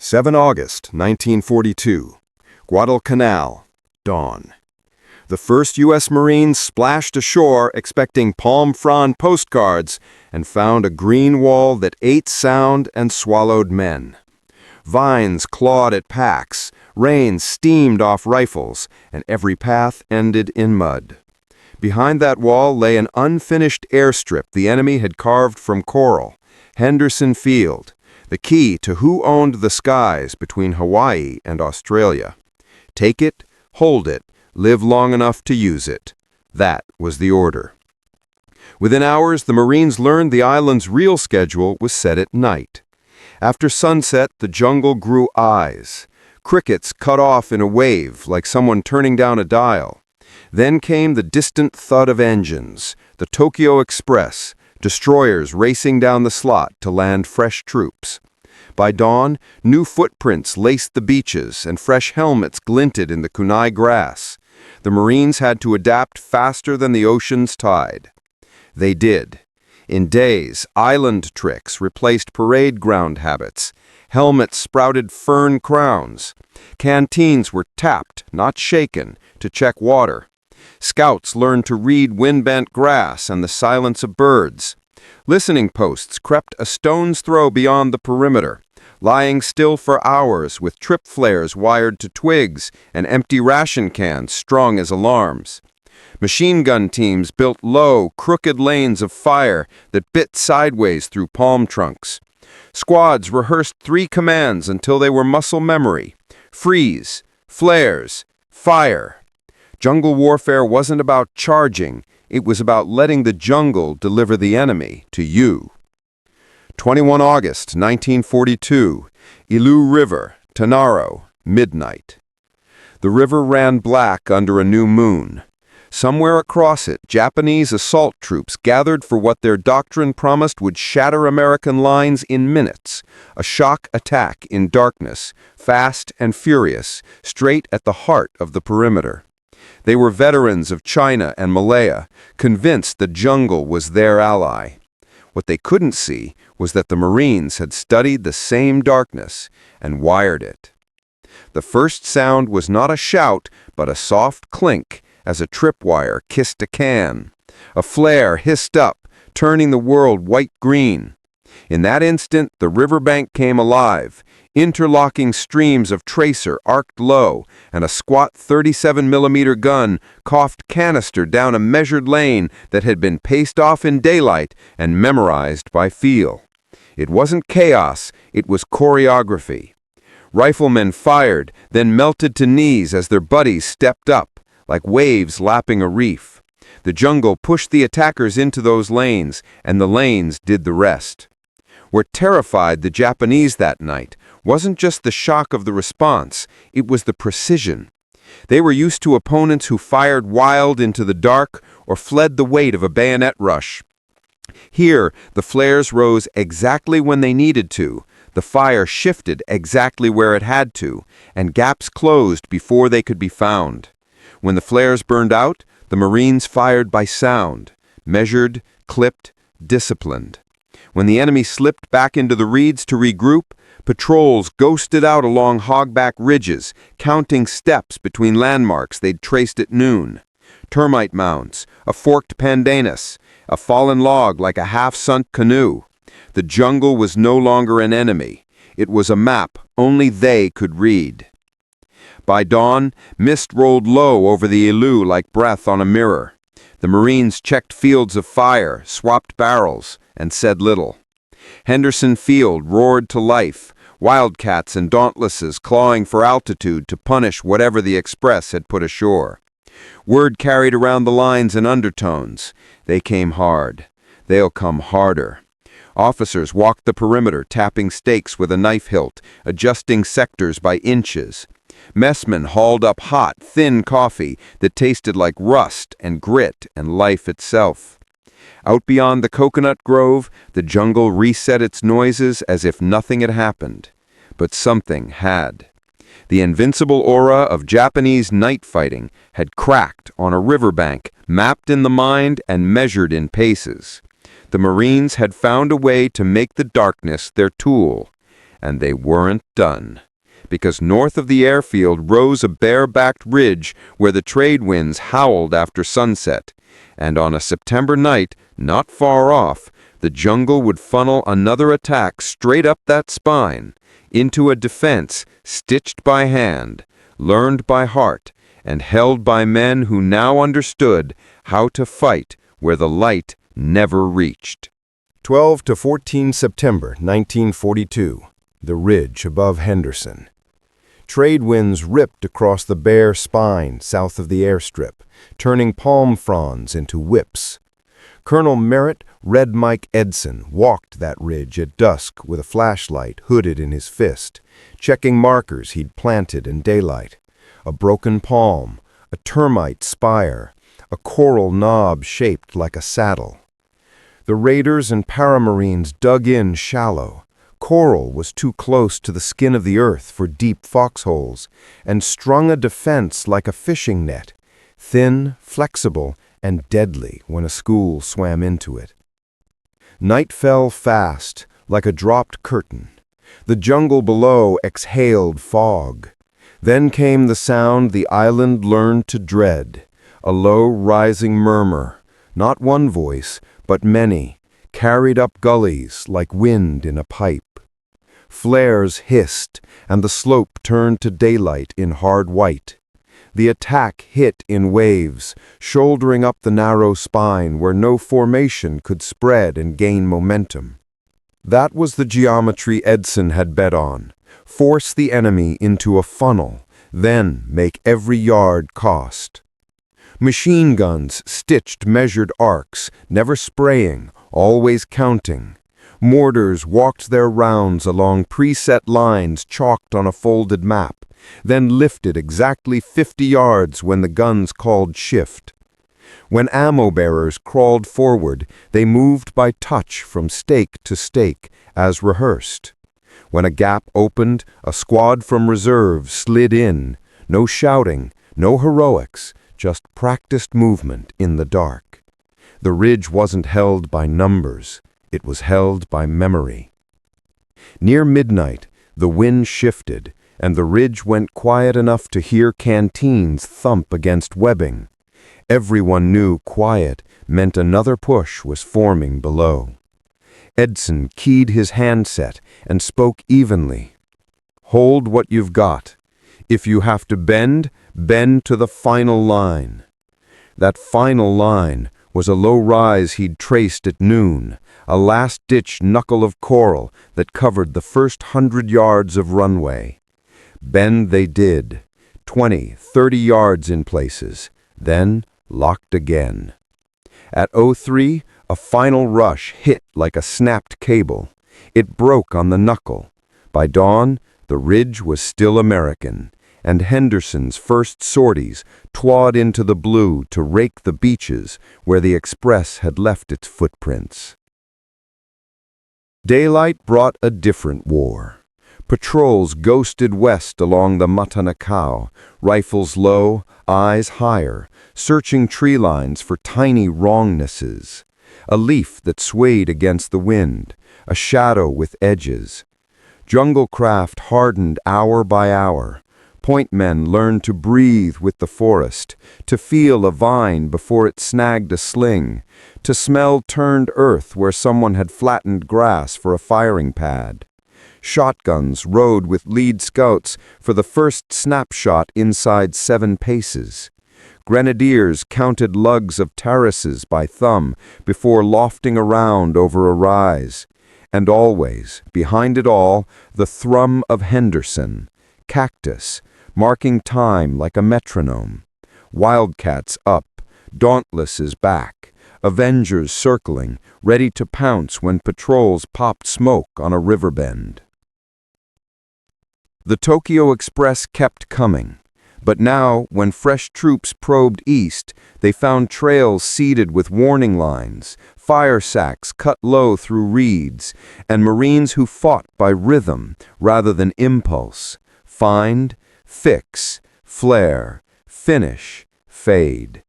7 August 1942, Guadalcanal, dawn. The first U.S. Marines splashed ashore expecting palm frond postcards and found a green wall that ate sound and swallowed men. Vines clawed at packs, rain steamed off rifles, and every path ended in mud. Behind that wall lay an unfinished airstrip the enemy had carved from coral, Henderson Field, the key to who owned the skies between Hawaii and Australia. Take it, hold it, live long enough to use it. That was the order. Within hours, the Marines learned the island's real schedule was set at night. After sunset, the jungle grew eyes. Crickets cut off in a wave like someone turning down a dial. Then came the distant thud of engines, the Tokyo Express, destroyers racing down the slot to land fresh troops. By dawn, new footprints laced the beaches and fresh helmets glinted in the kunai grass. The Marines had to adapt faster than the ocean's tide. They did. In days, island tricks replaced parade ground habits. Helmets sprouted fern crowns. Canteens were tapped, not shaken, to check water. Scouts learned to read wind-bent grass and the silence of birds. Listening posts crept a stone's throw beyond the perimeter, lying still for hours with trip flares wired to twigs and empty ration cans strung as alarms. Machine gun teams built low, crooked lanes of fire that bit sideways through palm trunks. Squads rehearsed 3 commands until they were muscle memory: freeze, flares, fire. Jungle warfare wasn't about charging, it was about letting the jungle deliver the enemy to you. 21 August 1942, Ilu River, Tanaro, midnight. The river ran black under a new moon. Somewhere across it, Japanese assault troops gathered for what their doctrine promised would shatter American lines in minutes, a shock attack in darkness, fast and furious, straight at the heart of the perimeter. They were veterans of China and Malaya, convinced the jungle was their ally. What they couldn't see was that the Marines had studied the same darkness and wired it. The first sound was not a shout, but a soft clink as a tripwire kissed a can. A flare hissed up, turning the world white-green. In that instant, the riverbank came alive. Interlocking streams of tracer arced low, and a squat 37mm gun coughed canister down a measured lane that had been paced off in daylight and memorized by feel. It wasn't chaos, it was choreography. Riflemen fired, then melted to knees as their buddies stepped up, like waves lapping a reef. The jungle pushed the attackers into those lanes, and the lanes did the rest. What terrified the Japanese that night wasn't just the shock of the response, it was the precision. They were used to opponents who fired wild into the dark or fled the weight of a bayonet rush. Here, the flares rose exactly when they needed to, the fire shifted exactly where it had to, and gaps closed before they could be found. When the flares burned out, the Marines fired by sound, measured, clipped, disciplined. When the enemy slipped back into the reeds to regroup, patrols ghosted out along hogback ridges, counting steps between landmarks they'd traced at noon. Termite mounds, a forked pandanus, a fallen log like a half-sunk canoe. The jungle was no longer an enemy. It was a map only they could read. By dawn, mist rolled low over the Ilu like breath on a mirror. The Marines checked fields of fire, swapped barrels, and said little. Henderson Field roared to life, wildcats and dauntlesses clawing for altitude to punish whatever the Express had put ashore. Word carried around the lines in undertones. They came hard. They'll come harder. Officers walked the perimeter, tapping stakes with a knife hilt, adjusting sectors by inches. Messmen hauled up hot, thin coffee that tasted like rust and grit and life itself. Out beyond the coconut grove, the jungle reset its noises as if nothing had happened. But something had. The invincible aura of Japanese night fighting had cracked on a riverbank, mapped in the mind and measured in paces. The Marines had found a way to make the darkness their tool, And they weren't done, because north of the airfield rose a bare-backed ridge where the trade winds howled after sunset, and on a September night, not far off, the jungle would funnel another attack straight up that spine, into a defense stitched by hand, learned by heart, and held by men who now understood how to fight where the light never reached. 12 to 14 September 1942, the ridge above Henderson. Trade winds ripped across the bare spine south of the airstrip, turning palm fronds into whips. Colonel Merritt Red Mike Edson walked that ridge at dusk with a flashlight hooded in his fist, checking markers he'd planted in daylight. A broken palm, a termite spire, a coral knob shaped like a saddle. The raiders and paramarines dug in shallow. Coral was too close to the skin of the earth for deep foxholes, and strung a defense like a fishing net, thin, flexible, and deadly when a school swam into it. Night fell fast, like a dropped curtain. The jungle below exhaled fog. Then came the sound the island learned to dread, a low rising murmur, not one voice, but many, carried up gullies like wind in a pipe. Flares hissed, and the slope turned to daylight in hard white. The attack hit in waves, shouldering up the narrow spine where no formation could spread and gain momentum. That was the geometry Edson had bet on. Force the enemy into a funnel, then make every yard cost. Machine guns stitched measured arcs, never spraying, always counting. Mortars walked their rounds along preset lines chalked on a folded map, then lifted exactly 50 yards when the guns called shift. When ammo bearers crawled forward, they moved by touch from stake to stake, as rehearsed. When a gap opened, a squad from reserve slid in. No shouting, no heroics, just practiced movement in the dark. The ridge wasn't held by numbers. It was held by memory. Near midnight, the wind shifted, and the ridge went quiet enough to hear canteens thump against webbing. Everyone knew quiet meant another push was forming below. Edson keyed his handset and spoke evenly. Hold what you've got. If you have to bend, bend to the final line. That final line was a low rise he'd traced at noon, a last-ditch knuckle of coral that covered the first 100 yards of runway. Bend they did, 20, 30 yards in places, then locked again. At 03, a final rush hit like a snapped cable. It broke on the knuckle. By dawn, the ridge was still American, and Henderson's first sorties clawed into the blue to rake the beaches where the Express had left its footprints. Daylight brought a different war. Patrols ghosted west along the Matanacao, rifles low, eyes higher, searching tree lines for tiny wrongnesses. A leaf that swayed against the wind, a shadow with edges. Jungle craft hardened hour by hour. Point men learned to breathe with the forest, to feel a vine before it snagged a sling, to smell turned earth where someone had flattened grass for a firing pad. Shotguns rode with lead scouts for the first snapshot inside 7 paces. Grenadiers counted lugs of terraces by thumb before lofting around over a rise. And always, behind it all, the thrum of Henderson, cactus, marking time like a metronome. Wildcats up, dauntlesses back, avengers circling, ready to pounce when patrols popped smoke on a river bend. The Tokyo Express kept coming, but now, when fresh troops probed east, they found trails seeded with warning lines, fire sacks cut low through reeds, and Marines who fought by rhythm rather than impulse. Find, fix, flare, finish, fade.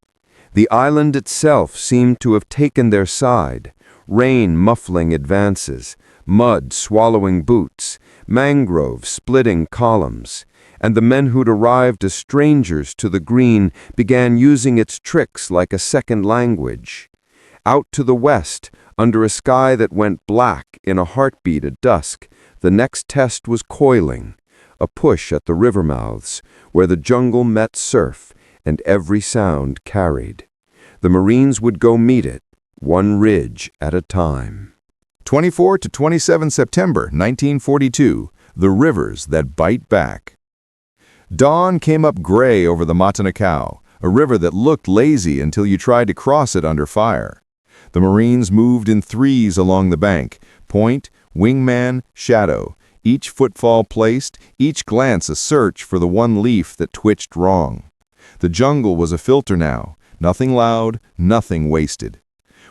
The island itself seemed to have taken their side, rain muffling advances, mud swallowing boots, mangroves splitting columns, and the men who'd arrived as strangers to the green began using its tricks like a second language. Out to the west, under a sky that went black in a heartbeat at dusk, the next test was coiling, a push at the river mouths, where the jungle met surf and every sound carried. The Marines would go meet it, one ridge at a time. 24 to 27 September 1942, the rivers that bite back. Dawn came up gray over the Matanacao, a river that looked lazy until you tried to cross it under fire. The Marines moved in threes along the bank, point, wingman, shadow, each footfall placed, each glance a search for the one leaf that twitched wrong. The jungle was a filter now, nothing loud, nothing wasted.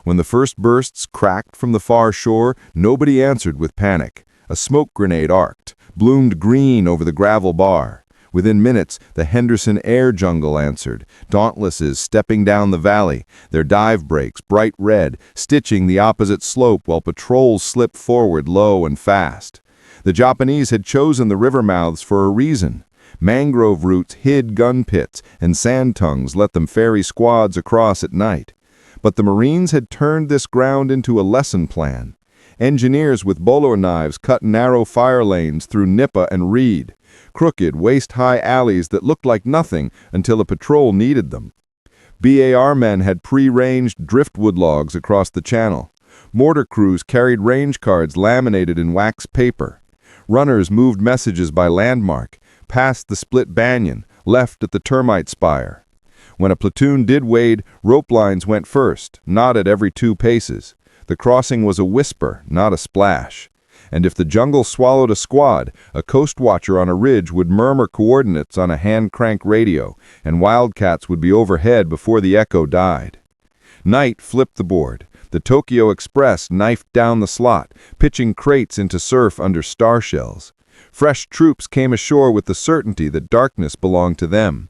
When the first bursts cracked from the far shore, nobody answered with panic. A smoke grenade arced, bloomed green over the gravel bar. Within minutes, the Henderson air jungle answered, dauntlesses stepping down the valley, their dive brakes bright red, stitching the opposite slope while patrols slipped forward low and fast. The Japanese had chosen the river mouths for a reason. Mangrove roots hid gun pits, and sand tongues let them ferry squads across at night. But the Marines had turned this ground into a lesson plan. Engineers with bolo knives cut narrow fire lanes through Nippa and Reed, crooked, waist-high alleys that looked like nothing until a patrol needed them. BAR men had pre-ranged driftwood logs across the channel. Mortar crews carried range cards laminated in wax paper. Runners moved messages by landmark, past the split banyan, left at the termite spire. When a platoon did wade, rope lines went first, not at every 2 paces. The crossing was a whisper, not a splash. And if the jungle swallowed a squad, a coast watcher on a ridge would murmur coordinates on a hand-crank radio, and wildcats would be overhead before the echo died. Night flipped the board. The Tokyo Express knifed down the slot, pitching crates into surf under star shells. Fresh troops came ashore with the certainty that darkness belonged to them.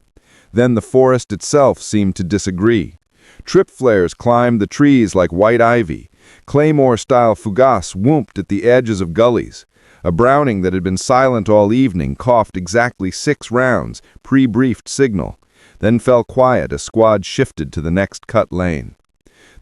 Then the forest itself seemed to disagree. Trip flares climbed the trees like white ivy. Claymore-style fugasse whooped at the edges of gullies. A Browning that had been silent all evening coughed exactly 6 rounds, pre-briefed signal. Then fell quiet as squad shifted to the next cut lane.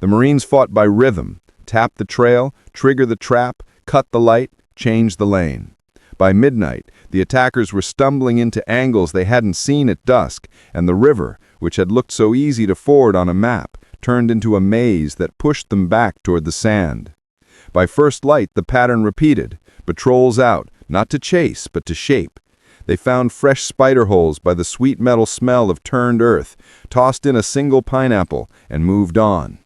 The Marines fought by rhythm, tap the trail, trigger the trap, cut the light, change the lane. By midnight, the attackers were stumbling into angles they hadn't seen at dusk, and the river, which had looked so easy to ford on a map, turned into a maze that pushed them back toward the sand. By first light, the pattern repeated, patrols out, not to chase, but to shape. They found fresh spider holes by the sweet metal smell of turned earth, tossed in a single pineapple, and moved on.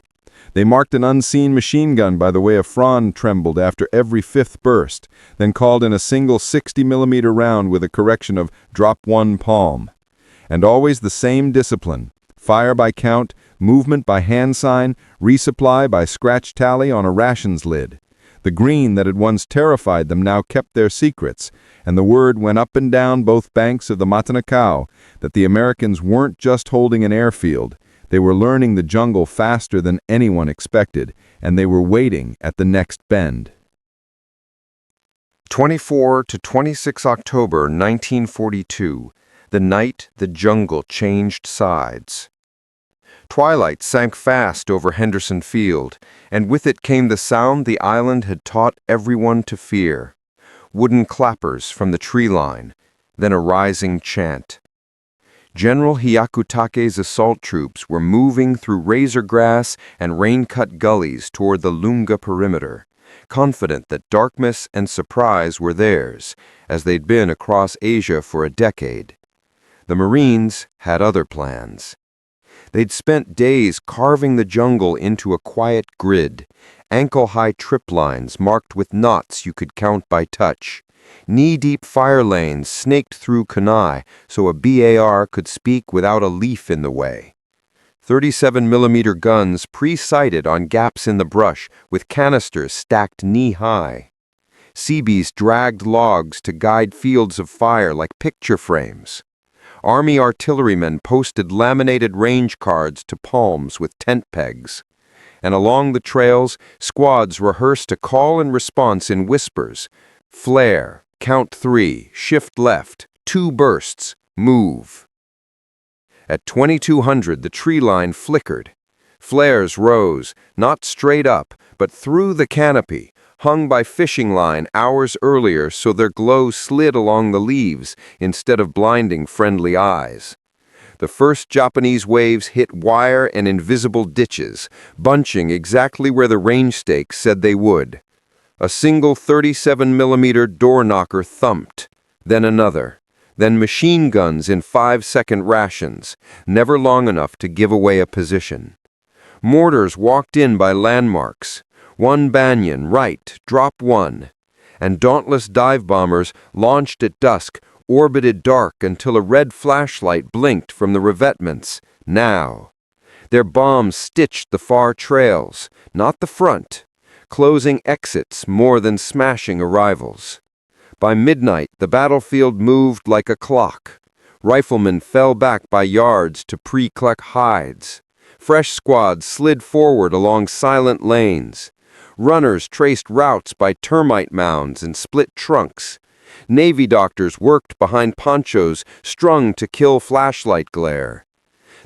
They marked an unseen machine gun by the way a frond trembled after every 5th burst, then called in a single 60-millimeter round with a correction of drop 1 palm. And always the same discipline, fire by count, movement by hand sign, resupply by scratch tally on a rations lid. The green that had once terrified them now kept their secrets, and the word went up and down both banks of the Matanacao that the Americans weren't just holding an airfield. They were learning the jungle faster than anyone expected, and they were waiting at the next bend. 24 to 26 October 1942, the night the jungle changed sides. Twilight sank fast over Henderson Field, and with it came the sound the island had taught everyone to fear. Wooden clappers from the tree line, then a rising chant. General Hyakutake's assault troops were moving through razor grass and rain-cut gullies toward the Lunga perimeter, confident that darkness and surprise were theirs, as they'd been across Asia for a decade. The Marines had other plans. They'd spent days carving the jungle into a quiet grid, ankle-high trip lines marked with knots you could count by touch, knee-deep fire lanes snaked through kunai so a BAR could speak without a leaf in the way. 37-millimeter guns pre-sighted on gaps in the brush with canisters stacked knee-high. Seabees dragged logs to guide fields of fire like picture frames. Army artillerymen posted laminated range cards to palms with tent pegs. and along the trails, squads rehearsed a call and response in whispers. Flare, count 3, shift left, 2 bursts, move. At 2200, the tree line flickered. Flares rose, not straight up, but through the canopy, hung by fishing line hours earlier so their glow slid along the leaves instead of blinding friendly eyes. The first Japanese waves hit wire and invisible ditches, bunching exactly where the range stakes said they would. A single 37mm door knocker thumped, then another, then machine guns in 5-second rations, never long enough to give away a position. Mortars walked in by landmarks. 1 Banyan, right, drop 1. And dauntless dive bombers, launched at dusk, orbited dark until a red flashlight blinked from the revetments. Now. Their bombs stitched the far trails, not the front, closing exits more than smashing arrivals. By midnight, the battlefield moved like a clock. Riflemen fell back by yards to pre-cluck hides. Fresh squads slid forward along silent lanes. Runners traced routes by termite mounds and split trunks. Navy doctors worked behind ponchos strung to kill flashlight glare.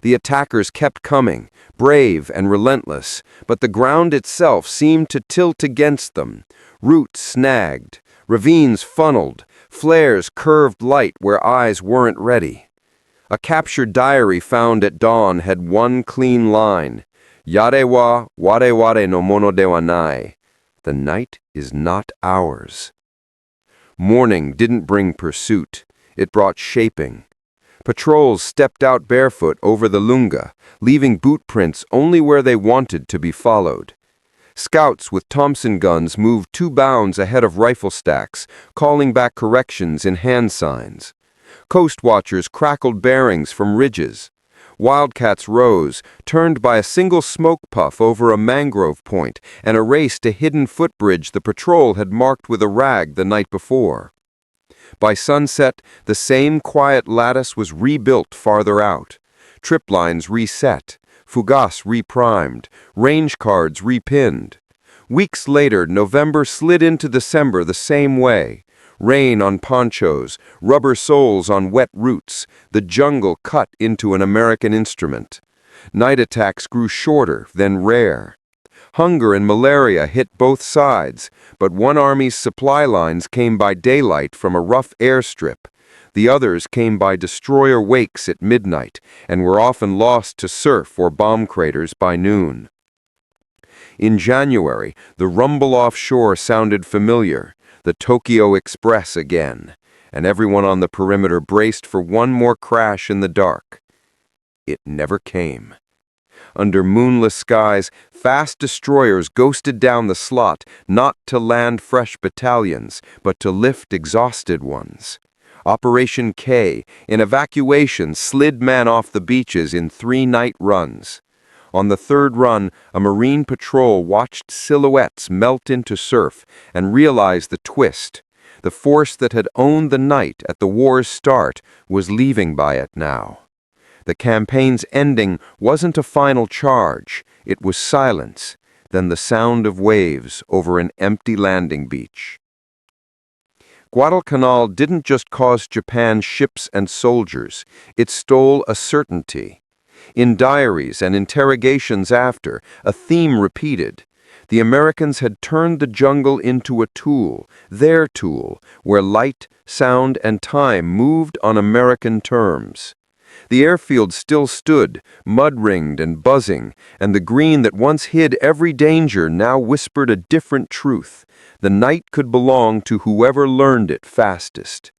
The attackers kept coming, brave and relentless, but the ground itself seemed to tilt against them. Roots snagged, ravines funneled, flares curved light where eyes weren't ready. A captured diary found at dawn had one clean line: Yare wa ware ware no mono de wa nai. The night is not ours. Morning didn't bring pursuit. It brought shaping. Patrols stepped out barefoot over the lunga, leaving boot prints only where they wanted to be followed. Scouts with Thompson guns moved 2 bounds ahead of rifle stacks, calling back corrections in hand signs. Coast watchers crackled bearings from ridges. Wildcats rose, turned by a single smoke puff over a mangrove point, and erased a hidden footbridge the patrol had marked with a rag the night before. By sunset, the same quiet lattice was rebuilt farther out. Trip lines reset, fugas reprimed, range cards repinned. Weeks later, November slid into December the same way. Rain on ponchos, rubber soles on wet roots, the jungle cut into an American instrument. Night attacks grew shorter, then rare. Hunger and malaria hit both sides, but one army's supply lines came by daylight from a rough airstrip. The others came by destroyer wakes at midnight and were often lost to surf or bomb craters by noon. In January, the rumble offshore sounded familiar. The Tokyo Express again, and everyone on the perimeter braced for one more crash in the dark. It never came. Under moonless skies, fast destroyers ghosted down the slot, not to land fresh battalions, but to lift exhausted ones. Operation K, in evacuation, slid men off the beaches in 3 night runs. On the 3rd run, a Marine patrol watched silhouettes melt into surf and realized the twist. The force that had owned the night at the war's start was leaving by it now. The campaign's ending wasn't a final charge. It was silence, then the sound of waves over an empty landing beach. Guadalcanal didn't just cost Japan ships and soldiers. It stole a certainty. In diaries and interrogations after, a theme repeated. The Americans had turned the jungle into a tool, their tool, where light, sound, and time moved on American terms. The airfield still stood, mud-ringed and buzzing, and the green that once hid every danger now whispered a different truth. The night could belong to whoever learned it fastest.